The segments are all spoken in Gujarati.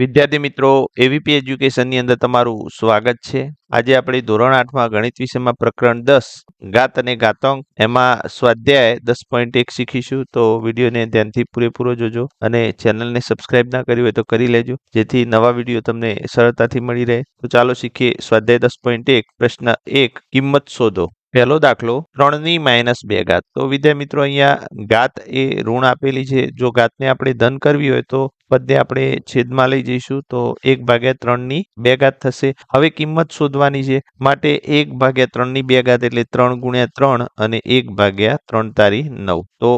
વિદ્યાર્થી મિત્રો એવીપી એજ્યુકેશનની અંદર તમારું સ્વાગત છે. આજે આપણે ધોરણ 8માં ગણિત વિષયમાં પ્રકરણ 10 ઘાત અને ઘાતાંક એમાં સ્વાધ્યાય 10.1 શીખીશું. તો વિડીયોને ધ્યાનથી પૂરેપૂરો જોજો અને ચેનલને સબસ્ક્રાઇબ ના કરી હોય તો કરી લેજો, જેથી નવા વિડીયો તમને સરળતાથી મળી રહે. તો ચાલો શીખીએ સ્વાધ્યાય 10.1 પ્રશ્ન 1 કિંમત શોધો. પહેલો દાખલો 3 - 2 ઘાત. તો વિદ્યાર્થી મિત્રો અહીંયા ઘાત એ ઋણ આપેલી છે. જો ઘાતને આપણે ધન કરવી હોય તો પદને આપણે છેદમાં લઈ જઈશું તો 1/3 ઘાત થશે. હવે કિંમત શોધવાની છે માટે 1/3 ઘાત એટલે 3 × 3 અને 1/3 તારી 9. તો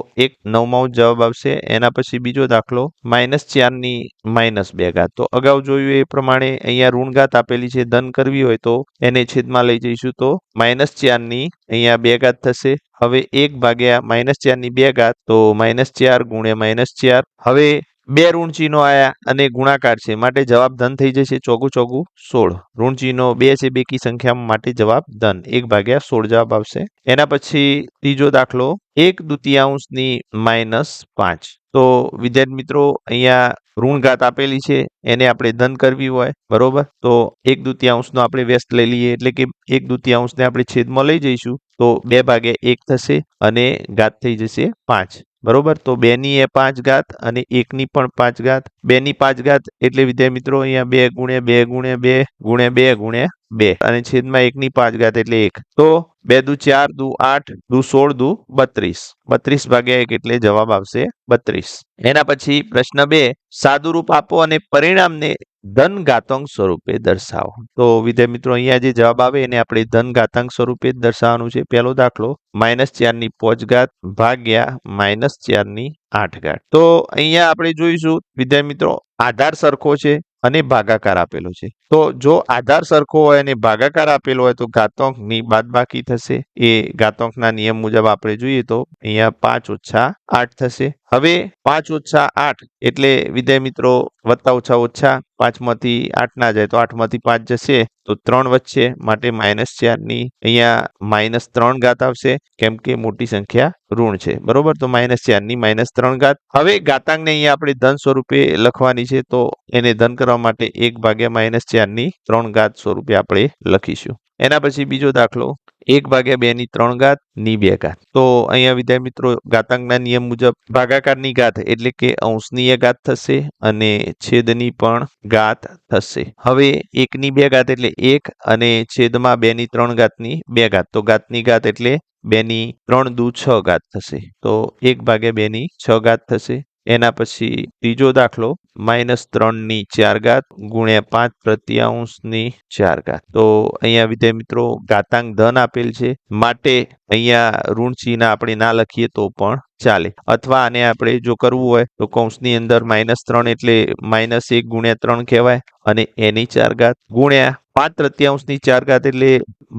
9 જવાબ આવશે. એના પછી બીજો દાખલો -4 - -2 ઘાત. તો અગાઉ જોયું એ પ્રમાણે અહીંયા ઋણ ઘાત આપેલી છે, ધન કરવી હોય તો એને છેદમાં લઈ જઈશું તો -4 અહીંયા 2 ઘાત થશે. હવે 1/-4 ઘાત તો -4 × -4. હવે બે ઋણ ચિહ્નો આયા અને ગુણાકાર છે માટે જવાબ ધન થઈ જશે. ચોગું 16. ઋણ ચિહ્નો 2 છે બેકી સંખ્યા માટે જવાબ ધન 1/16 જવાબ આવશે. એના પછી ત્રીજો દાખલો 1/2 -5. તો વિદ્યાર્થી મિત્રો અહીંયા ઋણ ઘાત આપેલી છે, એને આપણે ધન કરવી હોય બરોબર, તો 1/2 નો આપણે વ્યસ્ત લઈ લઈએ એટલે કે 1/2 ને આપણે છેદમાં લઈ જઈશું તો 2/1 થશે અને ઘાત થઈ જશે 5. બરોબર, તો 2 ની 5 ઘાત અને 1 ની પણ 5 ઘાત. 2 ની 5 ઘાત એટલે વિદ્યાર્થી મિત્રો અહીંયા 2 × 2 × 2 × 2 × 2 અને છેદમાં 1 ની 5 ઘાત એટલે 1. તો 2 દુ 4 દુ 8 દુ 16 દુ 32. 32/1 એટલે જવાબ આવશે 32. એના પછી પ્રશ્ન 2 સાદુરૂપ આપો અને પરિણામને ધન ઘાતાંક સ્વરૂપે દર્શાવો. તો વિદ્યાર્થી મિત્રો અહીંયા જે જવાબ આવે એને આપણે ધન ઘાતાંક સ્વરૂપે જ દર્શાવવાનું છે. પહેલો દાખલો -4 ની 5 ઘાત ભાગ્યા -4 ની 8 ઘાત. તો અહીંયા આપણે જોઈશું વિદ્યાર્થી મિત્રો આધાર સરખો છે અને ભાગાકાર આપેલો છે. તો જો આધાર સરખો હોય અને ભાગાકાર આપેલો હોય તો ઘાતાંકની બાદબાકી થશે. એ ઘાતાંકના નિયમ મુજબ આપણે જોઈએ તો અહીંયા 5 - 8 થશે. હવે 5 - 8 એટલે વિદ્યાર્થી મિત્રો વત્તા ઓછા ઓછા 5 માંથી 8 ના જાય તો 8 માંથી 5 જશે તો 3 વચ્ચે માટે -4 ની અહીંયા -3 ઘાત આવશે, કેમ કે મોટી સંખ્યા ઋણ છે બરોબર. તો -4 ની -3 ઘાત. હવે ઘાતાંકને અહીંયા આપણે ધન સ્વરૂપે લખવાની છે તો એને ધન કરવા માટે 1/-4 ની 3 ઘાત સ્વરૂપે આપણે લખીશું. એના પછી બીજો દાખલો 1/2 ની 3 ઘાત ની 2 ઘાત. તો અહીંયા વિદ્યાર્થી મિત્રો ઘાતાંકના નિયમ મુજબ ભાગાકારની ઘાત એટલે કે અંશની ઘાત થશે અને છેદની પણ ઘાત થશે. હવે 1 ની 2 ઘાત એટલે 1 અને છેદમાં 2 ની 3 ઘાતની 2 ઘાત. તો ઘાતની ઘાત એટલે 2 ની 3 દુ 6 ઘાત થશે. તો 1/2 ની 6 ઘાત થશે. એના પછી ત્રીજો દાખલો -3 ની 4 ઘાત ગુણ્યા 5/3 ની 4 ઘાત. તો અહીંયા વિદ્યાર્થી મિત્રો ઘાતાંક ધન આપેલ છે માટે અહીંયા ઋણ ચિહ્ન આપણે ના લખીએ તો પણ ચાલે, અથવા આને આપણે જો કરવું હોય તો કૌંસની અંદર -3 એટલે -1 × 3 કહેવાય અને એની 4 ઘાત ગુણ્યા 5/3 ની 4 ઘાત એટલે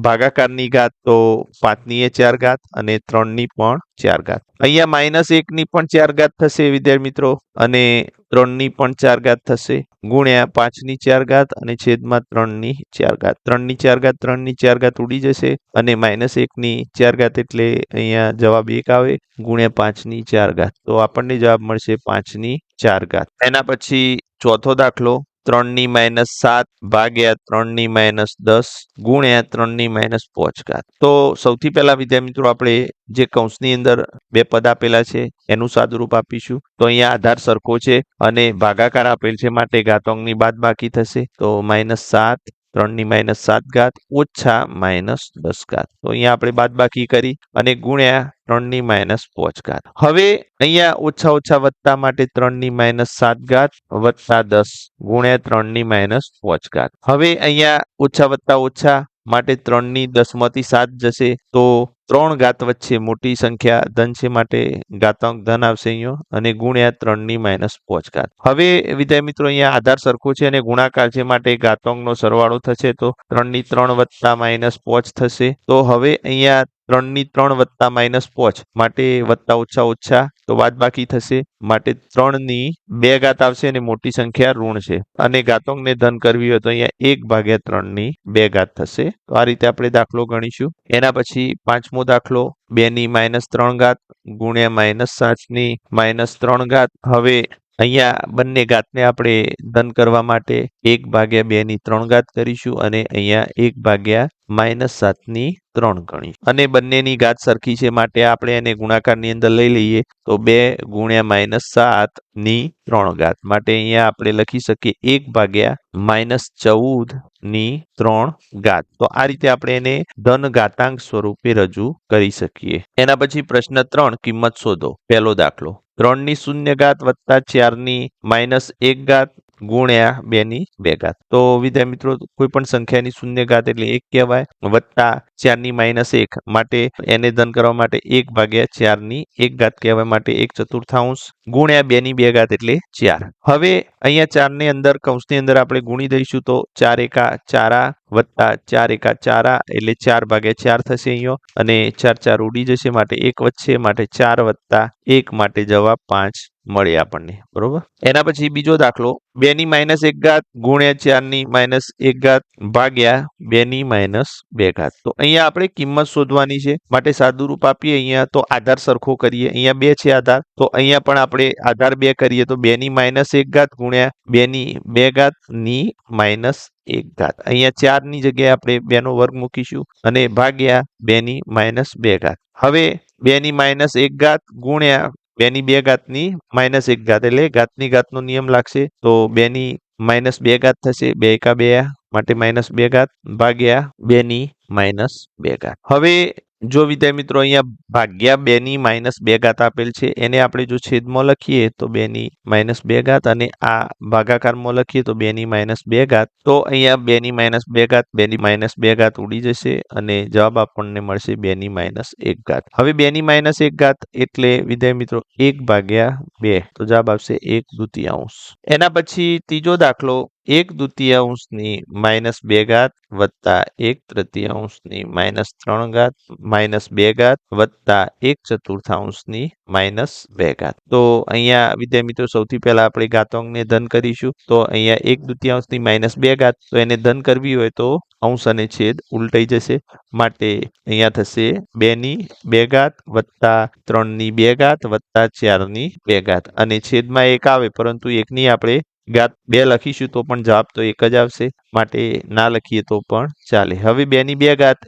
ભાગાકારની ઘાત તો 5 ની 4 ઘાત અને 3 ની પણ 4 ઘાત. અહીંયા -1 ની પણ 4 ઘાત થશે વિદ્યાર્થી મિત્રો અને 3 ની પણ 4 ઘાત થશે ગુણ્યા 5 ની 4 ઘાત અને છેદમાં 3 ની 4 ઘાત. 3 ની 4 ઘાત 3 ની 4 ઘાત ઉડી જશે અને -1 ની 4 ઘાત એટલે અહીંયા જવાબ 1 આવે ગુણ્યા 5 ની 4 ઘાત. તો આપણને જવાબ મળશે 5 ની 4 ઘાત. એના પછી ચોથો દાખલો 3 ની -7 ભાગ્યા 3 ની -10 ગુણ્યા 3 ની -5 ઘાત. તો સૌથી પહેલા વિદ્યાર્થી મિત્રો આપણે જે કૌંસની અંદર બે પદ આપેલા છે એનું સાદુરૂપ આપીશું. તો અહીંયા આધાર સરખો છે અને ભાગાકાર આપેલ છે માટે ઘાતાંકની બાદબાકી થશે. તો -7 3 ની -7 ઘાત ઓછા -10 ઘાત. તો અહીંયા આપણે બાદબાકી કરી અને ગુણ્યા 3 ની -5 ઘાત. હવે અહીંયા ઓછા ઓછા વત્તા માટે 3 ની -7 ઘાત વત્તા 10 ગુણ્યા 3 ની -5 ઘાત. હવે અહીંયા ઓછા વત્તા ઓછા માટે 3 ની 10 માંથી 7 જશે તો 3 ઘાત વચ્ચે મોટી સંખ્યા ધન છે માટે ઘાતાંક ધન આવશે અહીંયા અને ગુણ્યા 3 ની -5 ઘાત. હવે વિદ્યાર્થી મિત્રો અહીંયા આધાર સરખો છે અને ગુણાકાર છે માટે ઘાતાંકનો સરવાળો થશે તો 3 ની 3 વત્તા -5 થશે. તો હવે અહીંયા 3 ની 3 વત્તા -5 માટે વત્તા ઓછા ઓછા તો બાદબાકી થશે માટે 3 ની 2 ઘાત આવશે અને મોટી સંખ્યા ઋણ છે અને ઘાતાંકને ધન કરવી હોય તો અહીંયા 1/3 ની 2 ઘાત થશે. તો આ રીતે આપણે દાખલો ગણીશું. એના પછી પાંચમો દાખલો 2 ની -3 ઘાત ગુણ્યા -7 ની -3 ઘાત. હવે અહીંયા બંને ઘાતને આપણે ધન કરવા માટે 1/2 કરીશું અને અહીંયા 1/-7 3 અને બંનેની ઘાત સરખી છે માટે આપણે એને ગુણાકારની અંદર લઈ લઈએ તો 2 × -7 માટે અહીંયા આપણે લખી શકીએ 1/-14 તો આ રીતે આપણે એને ધન ઘાતાંક સ્વરૂપે રજૂ કરી શકીએ. એના પછી પ્રશ્ન 3 કિંમત શોધો. પહેલો દાખલો 3 શૂન્ય ઘાત વત્તા 4 -1 ગુણ્યા 2 તો વિદ્યાર્થી મિત્રો કોઈ પણ સંખ્યાની શૂન્ય ઘાત એટલે 1 કહેવાય વત્તા 4 માટે એને ધન કરવા માટે 1/4 કહેવાય માટે 1/4 ગુણ્યા 2 એટલે 4. હવે અહીંયા 4 ને અંદર કૌંસની અંદર આપણે ગુણી દઈશું તો 4 એકા 4 વત્તા 4 એકા 4 એટલે 4/4 થશે અહીંયા અને 4 ઉડી જશે માટે 1 વધશે માટે 4 વત્તા 1 માટે જવાબ 5 મળે આપણને. બરોબર. એના પછી બીજો દાખલો 2 -1 ગુણ્યા 4 -1 ભાગ્યા 2 -2 તો અહીંયા આપણે કિંમત શોધવાની છે માટે સાદુરૂપ આપીએ અહીંયા તો આધાર સરખો કરીએ. અહીંયા 2 છે આધાર તો અહીંયા પણ આપણે આધાર 2 કરીએ તો 2 -1 ગુણ્યા 2 ની -1 અહીંયા 4 ની જગ્યાએ આપણે 2 નો વર્ગ મૂકીશું અને ભાગ્યા 2 હવે 2 -1 ગુણ્યા 2 ની -1 એટલે ઘાતની ઘાતનો નિયમ લાગશે તો 2 -2 થશે 2 એકા 2 માટે -2 ભાગ્યા 2 હવે જો વિદ્યાર્થી મિત્રો અહીંયા ભાગ્યા 2 -2 આપેલ છે એને આપણે જો છેદમાં લખીએ તો 2 -2 અને આ ભાગાકારમાં લખીએ તો 2 -2 તો અહીંયા 2 -2 ઉડી જશે અને જવાબ આપણને મળશે 2 -1 હવે 2 -1 એટલે વિદ્યાર્થી મિત્રો 1/2 તો જવાબ આવશે 1/2 એના પછી ત્રીજો દાખલો 1/2 -2 વત્તા 1/3 -3 -2 વત્તા 1/4 -2 તો અહીંયા વિદ્યાર્થી મિત્રો સૌથી પહેલા આપણે ઘાતાંકને ધન કરીશું તો અહીંયા 1/2 -2 તો એને ધન કરવી હોય તો અંશ અને છેદ ઉલટાઈ જશે માટે અહીંયા થશે 2 વત્તા 3 વત્તા 4 અને છેદમાં 1 આવે પરંતુ 1 ની આપણે ઘાત 2 લખીશું તો પણ જવાબ તો 1 જ આવશે માટે ના લખીએ તો પણ ચાલે. હવે 2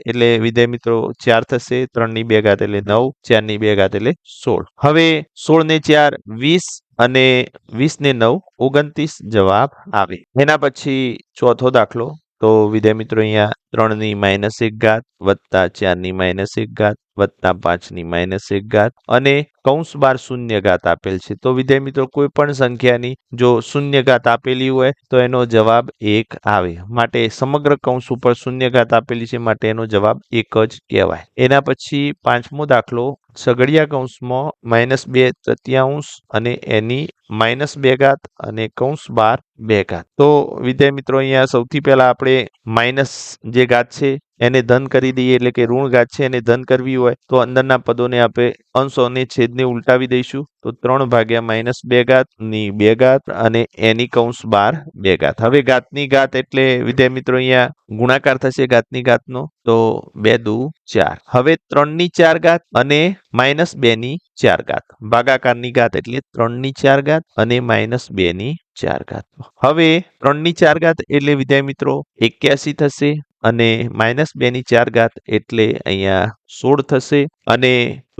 એટલે વિદ્યાર્થી મિત્રો 4 થશે 3 એટલે 9 4 એટલે 16 હવે 16 ને 4 20 અને 20 ને 9 29 જવાબ આવે. એના પછી ચોથો દાખલો તો વિદ્યાર્થી મિત્રો અહીંયા 3 વત્તા 4 વત્તા 5 અને કૌંસ બાર શૂન્ય ઘાત આપેલ છે તો વિદ્યાર્થી મિત્રો કોઈ પણ સંખ્યાની જો શૂન્ય ઘાત આપેલી હોય તો એનો જવાબ 1 આવે માટે સમગ્ર કૌંસ ઉપર શૂન્ય ઘાત આપેલી છે માટે એનો જવાબ 1 જ કહેવાય. એના પછી પાંચમો દાખલો સઘળિયા કૌંસમાં -2/3 અને એની -2 અને કૌંસ બાર 2 તો વિદ્યાર્થી મિત્રો અહીંયા સૌથી પહેલા આપણે માઇનસ જે ઘાત છે એને ધન કરી દઈએ એટલે કે ઋણ ઘાત છે એને ધન કરવી હોય તો અંદરના પદોને આપણે અંશ અને છેદને ઉલટાવી દઈશું તો 3/-2 ની 2 અને એની કૌંસ બાર 2 હવે ઘાતની ઘાત એટલે વિદ્યાર્થી મિત્રો અહીંયા ગુણાકાર થશે ઘાતની ઘાતનો તો 2 × 4 હવે 3 અને -2 ભાગાકારની ઘાત એટલે 3 અને -2 હવે 3 એટલે વિદ્યાર્થી મિત્રો 81 થશે અને -2 એટલે અહીંયા 16 થશે અને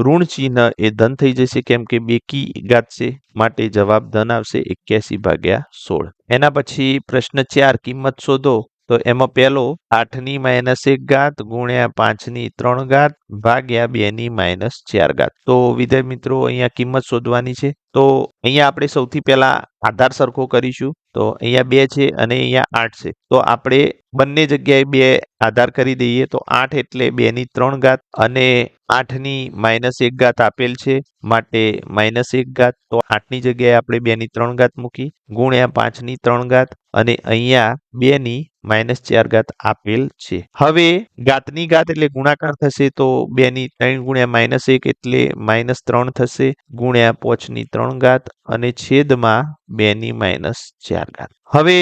ઋણ ચિહ્ન એ ધન થઈ જશે કેમ કે બેકી ઘાત છે માટે જવાબ ધન આવશે 81/16. એના પછી પ્રશ્ન 4 કિંમત શોધો તો એમાં પહેલો 8 -1 ગુણ્યા 5 3 ભાગ્યા 2 -4 તો વિદ્યાર્થી મિત્રો અહીંયા કિંમત શોધવાની છે તો અહીંયા આપણે સૌથી પહેલા આધાર સરખો કરીશું તો અહીંયા 2 છે અને અહીંયા 8 છે તો આપણે બંને જગ્યાએ 2 આધાર કરી દઈએ તો 8 એટલે 2 અને 8 -1 આપેલ છે માટે -1 તો 8 ની જગ્યાએ આપણે 2 મૂકી ગુણ્યા 5 3 અને અહીંયા 2 -4 આપેલ છે. હવે ઘાતની ઘાત એટલે ગુણાકાર થશે તો 2 3 ગુણ્યા -1 એટલે -3 થશે ગુણ્યા 5 3 અને છેદમાં 2 -4 હવે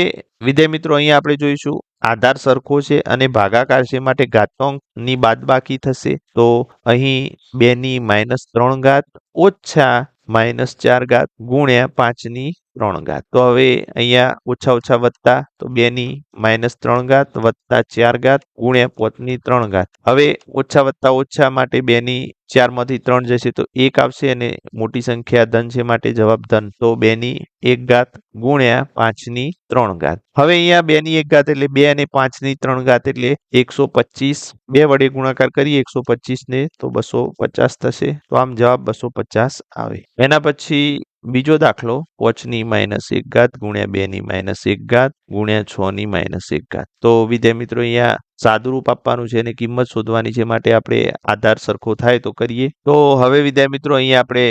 વિદ્યાર્થી મિત્રો અહીંયા આપણે જોઈશું આધાર સરખો છે અને ભાગાકાર છે માટે ઘાતાંકની બાદબાકી થશે તો અહીં 2 -3 ઓછા -4 ગુણ્યા 5 3 ઘાત. તો હવે અહીંયા ઓછા ઓછા વત્તા તો 2 ની -3 ઘાત વત્તા 4 ઘાત ગુણ્યા 5 ની 3 ઘાત. હવે ઓછા વત્તા ઓછા માટે 2 ની 4 માંથી 3 જશે તો 1 આવશે અને મોટી સંખ્યા ધન છે માટે જવાબ ધન. તો 2 ની 1 ઘાત ગુણ્યા 5 ની 3 ઘાત. હવે અહીંયા 2 ની 1 ઘાત એટલે 2 અને 5 ની 3 ઘાત એટલે 125. 2 વડે ગુણાકાર કરીએ 125 ને તો 250 થશે. તો આમ જવાબ 250 આવે. એના પછી બીજો દાખલો 5 ની -1 ઘાત ગુણ્યા 2 ની -1 ઘાત ગુણ્યા 6 ની -1 ઘાત. તો વિદ્યાર્થી મિત્રો અહીંયા સાદુરૂપ આપવાનું છે અને કિંમત શોધવાની છે માટે આપણે આધાર સરખો થાય તો કરીએ. તો હવે વિદ્યાર્થી મિત્રો અહીંયા આપણે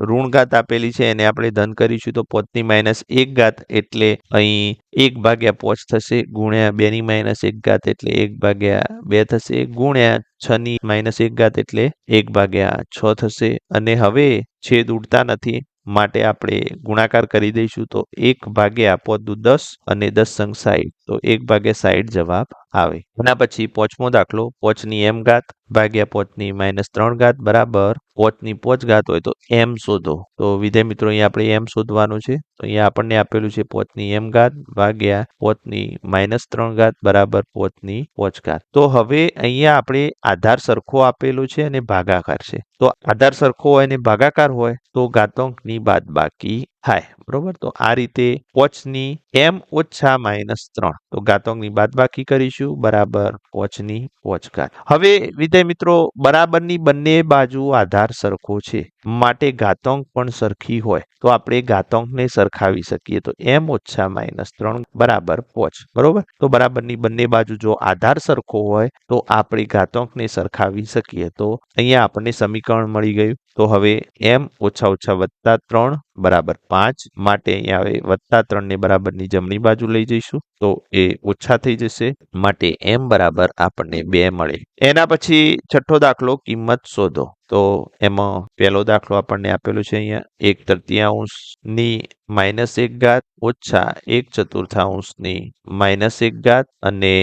ઋણ ઘાત આપેલી છે એને આપણે ધન કરીશું તો 5 ની -1 ઘાત એટલે અહીં 1/5 થશે ગુણ્યા 2 ની -1 ઘાત એટલે 1/2 થશે ગુણ્યા 6 ની -1 ઘાત એટલે 1/6 થશે. અને હવે છેદ ઉડતા નથી માટે આપણે ગુણાકાર કરી દઈશું તો 1/5 અને 10 સંગ 60 તો 1/60 જવાબ આવે. એના પછી પાંચમો દાખલો 5 ની m ઘાત ભાગ્યા 5 ની -3 ઘાત બરાબર 5 ની 5 ઘાત હોય તો m શોધો. તો વિદ્યાર્થી મિત્રો અહીંયા આપણે m શોધવાનું છે. તો અહીંયા આપણને આપેલું છે 5 ની m ઘાત ભાગ્યા 5 ની -3 ઘાત બરાબર 5 ની 5 ઘાત. તો હવે અહીંયા આપણે આધાર સરખો આપેલો છે અને ભાગાકાર છે. તો આધાર સરખો હોય અને ભાગાકાર હોય તો ઘાતાંકની બાદબાકી થાય. બરોબર. તો આ રીતે 5 ની m ઓછા -3 તો ઘાતાંકની બાદબાકી કરીશું બરાબર 5 ની 5 ઘાત. હવે વિદ્યાર્થી મિત્રો બરાબરની બંને બાજુ આધાર સરખો છે માટે ઘાતાંક પણ સરખી હોય તો આપણે ઘાતાંકને સરખાવી શકીએ. તો m ઓછા -3 બરાબર 5. બરોબર. તો બરાબરની બંને બાજુ જો આધાર સરખો હોય તો આપણે ઘાતાંકને સરખાવી શકીએ. તો અહીંયા આપણને સમીકરણ મળી ગયું. તો હવે m ઓછા ઓછા વત્તા 3 બરાબર 5 માટે અહીંયા હવે વત્તા 3 ને બરાબરની જમણી બાજુ લઈ જઈશું તો એ ઓછા થઈ જશે માટે m બરાબર આપણને 2 મળે. એના પછી છઠ્ઠો દાખલો કિંમત શોધો. તો એમાં પહેલો દાખલો આપણને આપેલો છે અહીંયા 1/3 ની -1 ઘાત ઓછા 1/4 ની -1 ઘાત અને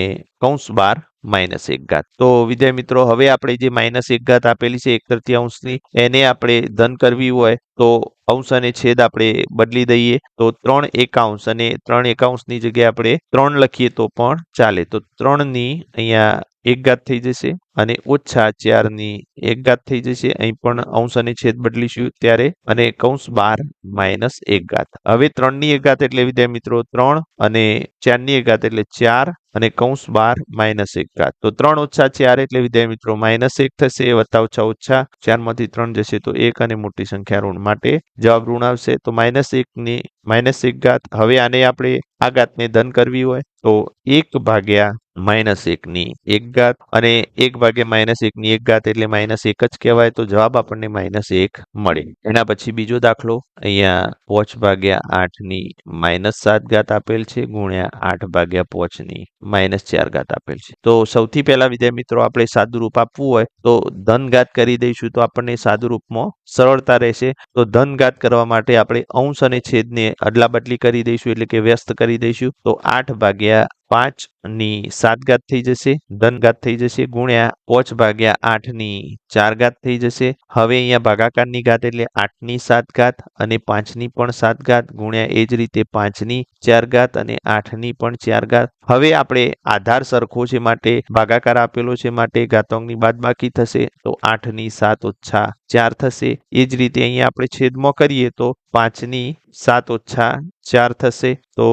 કૌંસ બાર -1 ઘાત. તો વિદ્યાર્થી મિત્રો હવે આપણે જે -1 ઘાત આપેલી છે 1/3 ની એને આપણે ધન કરવી હોય તો અંશ અને છેદ આપણે બદલી દઈએ તો 3 એકાંશ અને 3 એકાંશની જગ્યાએ આપણે 3 લખીએ તો પણ ચાલે. તો 3 ની અહીંયા 1 ઘાત થઈ જશે અને ઓછા 4 ની 1 ઘાત થઈ જશે. અહીં પણ અંશ અને છેદ બદલીશું ત્યારે અને કૌંસ બાર -1 ઘાત. હવે 3 ની 1 ઘાત એટલે વિદ્યાર્થી મિત્રો 3 અને 4 ની 1 ઘાત એટલે 4 અને કૌંસ બાર -1 ઘાત. તો 3 ઓછા 4 એટલે વિદ્યાર્થી મિત્રો -1 થશે વત્તા ઓછા ઓછા 4 માંથી 3 જશે તો 1 અને મોટી સંખ્યા ઋણ માટે જવાબ ઋણ આવશે. તો -1 ની -1 ઘાત. હવે આને આપણે આ ઘાતને ધન કરવી હોય તો 1/-1 ની 1 ઘાત અને 1/-1 ની 1 ઘાત એટલે -1 જ કહેવાય. તો જવાબ આપણને -1 મળે. એના પછી બીજો દાખલો અહીંયા 5/8 ની -7 ઘાત આપેલ છે ગુણ્યા 8/5 ની -4 ઘાત આપેલ છે. તો સૌથી પહેલા વિદ્યાર્થી મિત્રો આપણે સાદુરૂપ આપવું હોય તો ધન ઘાત કરી દઈશું તો આપણને સાદુરૂપમાં સરળતા રહેશે. તો ધન ઘાત કરવા માટે આપણે અંશ અને છેદને અદલા બદલી કરી દઈશું એટલે કે વ્યસ્ત કરી દઈશું. તો 8/5 ની 7 ઘાત થઈ જશે ધન ઘાત થઈ જશે ગુણ્યા 5/8 ની 4 ઘાત થઈ જશે. હવે અહીંયા ભાગાકારની ઘાત એટલે 8 ની 7 ઘાત અને 5 ની પણ 7 ઘાત ગુણ્યા એ જ રીતે 5 ની 4 ઘાત અને 8 ની પણ 4 ઘાત. હવે આપણે આધાર સરખો છે માટે ભાગાકાર આપેલો છે માટે ઘાતાંકની બાદબાકી થશે તો 8 ની 7 ઓછા 4 થશે. એ જ રીતે અહીંયા આપણે છેદમાં કરીએ તો 5 ની 7 ઓછા 4 થશે. તો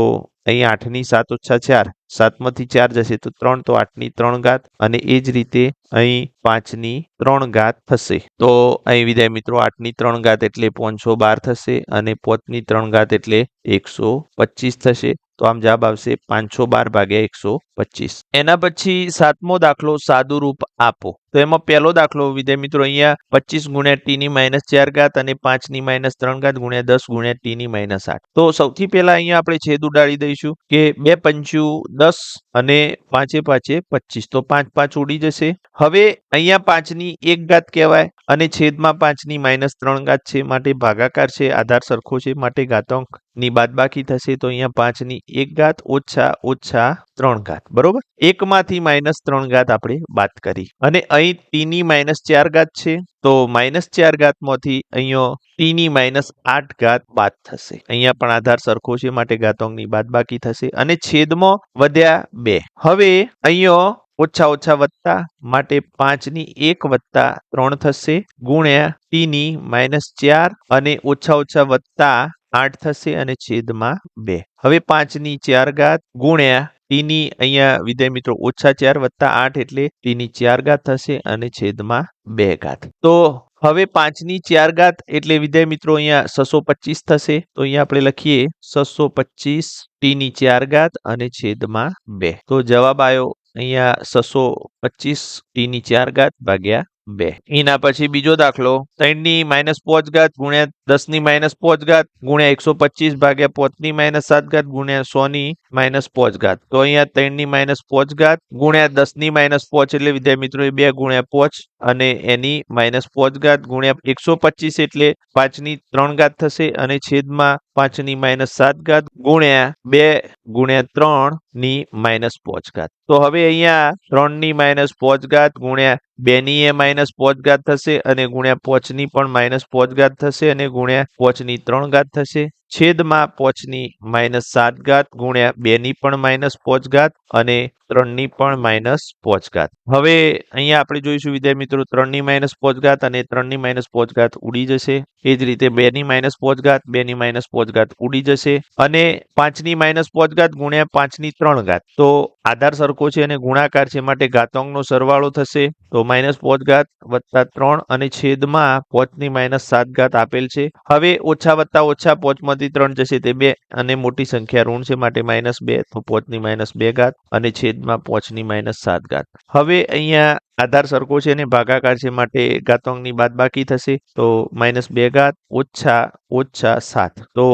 અહીં 8 ની 7 ઓછા 4 7 માંથી 4 જશે તો 3 તો 8 ની 3 ઘાત અને એ જ રીતે અહીં 5 ની 3 ઘાત થશે. તો અહીં વિદ્યાર્થી મિત્રો 8 ની 3 ઘાત એટલે 512 થશે અને 5 ની 3 ઘાત એટલે 125 થશે. તો આમ જવાબ આવશે 512/125. એના પછી સાતમો દાખલો સાદુરૂપ આપો. તો એમાં પહેલો દાખલો વિદ્યાર્થી મિત્રો અહીંયા 25 ગુણ્યા t ની -4 ઘાત અને 5 ની -3 ઘાત ગુણ્યા 10 ગુણ્યા t ની -8. તો સૌથી પહેલા અહીંયા આપણે છેદ ઉડાડી દઈશું કે 2 પંચું 10 અને 5 25 તો 5 5 ઉડી જશે. હવે અહીંયા 5 ની 1 ઘાત કહેવાય અને છેદમાં 5 ની -3 ઘાત છે માટે ભાગાકાર છે આધાર સરખો છે માટે ઘાતાંક ની બાદબાકી થશે તો અહીંયા 5 ની 1 ઘાત ઓછા ઓછા 3 ઘાત બરોબર. 1 માંથી -3 ઘાત આપણે બાદ કરી અને અહીં t ની -4 ઘાત છે તો -4 ઘાતમાંથી અહીંયા t ની -8 ઘાત બાદ થશે. અહીંયા પણ આધાર સરખો છે માટે ઘાતાંકની બાદબાકી થશે અને છેદમાં વધ્યા 2. હવે અહીંયા ઓછા ઓછા વત્તા માટે 5 ની 1 વત્તા 3 થશે ગુણ્યા t ની -4 અને ઓછા ઓછા વત્તા 8 થશે અને છેદમાં 2. હવે 5 ની 4 ઘાત ગુણ્યા t ની અહીંયા વિદ્યાર્થી મિત્રો ઓછા 4 વત્તા 8 એટલે t ની 4 ઘાત થશે અને છેદમાં 2 ઘાત. તો હવે 5 ની 4 ઘાત એટલે વિદ્યાર્થી મિત્રો અહીંયા 625 થશે તો અહીંયા આપણે લખીએ 625 t ની 4 ઘાત અને છેદમાં 2. તો જવાબ આવ્યો અહીંયા 625 t ની 4 ઘાત ભાગ્યા 2. એના પછી બીજો દાખલો 3 ની -5 ઘાત ગુણ્યા 10 ની -5 ઘાત ગુણ્યા 125 ભાગ્યા 5 ની -7 ઘાત ગુણ્યા 100 ની -5 ઘાત. તો અહીંયા 3 ની -5 ઘાત ગુણ્યા 10 ની -5 એટલે વિદ્યાર્થી મિત્રો 2 ગુણ્યા 5 અને એની -5 ઘાત ગુણ્યા 125 એટલે 5 ની 3 ઘાત થશે અને છેદમાં 5 ની -7 ઘાત ગુણ્યા 2 ગુણ્યા 3 ની -5 ઘાત. તો હવે અહીંયા 3 ની -5 ઘાત ગુણ્યા 2 ની -5 ઘાત થશે અને ગુણ્યા 5 ની પણ -5 ઘાત થશે અને ગુણ્યા 5 ની 3 ઘાત થશે છેદમાં 5 ની -7 ઘાત ગુણ્યા 2 ની પણ -5 ઘાત અને 3 ની પણ -5 ઘાત. હવે અહીંયા આપણે જોઈશું વિદ્યાર્થી મિત્રો 3 ની -5 ઘાત અને 3 ની -5 ઘાત ઉડી જશે. એ જ રીતે 2 ની -5 ઘાત 2 ની -5 ઘાત ઉડી જશે અને 5 ની -5 ઘાત ગુણ્યા 5 ની 3 ઘાત. તો આધાર સરખો છે અને ગુણાકાર છે માટે ઘાતાંકનો સરવાળો થશે તો -5 ઘાત વત્તા 3 અને છેદમાં 5 ની -7 ઘાત આપેલ છે. હવે ઓછા વત્તા ઓછા 5 માંથી 3 જશે તે 2 અને મોટી સંખ્યા ઋણ છે માટે -2 તો 5 ની -2 ઘાત અને છેદમાં 5 ની -7 ઘાત. હવે અહીંયા આધાર સરખો છે અને ભાગાકાર છે માટે ઘાતાંકની બાદબાકી થશે તો -2 ઘાત ઓછા ઓછા 7. તો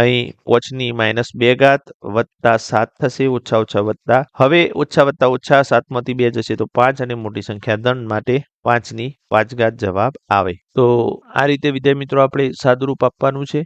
અહીં 5 ની -2 ઘાત વત્તા 7 થશે ઓછા ઓછા વત્તા. હવે ઓછા વત્તા ઓછા 7 માંથી 2 જશે તો 5 અને મોટી સંખ્યા ધન માટે 5 ની 5 ઘાત જવાબ આવે. તો આ રીતે વિદ્યાર્થી મિત્રો આપણે સાદુરૂપ આપવાનું છે.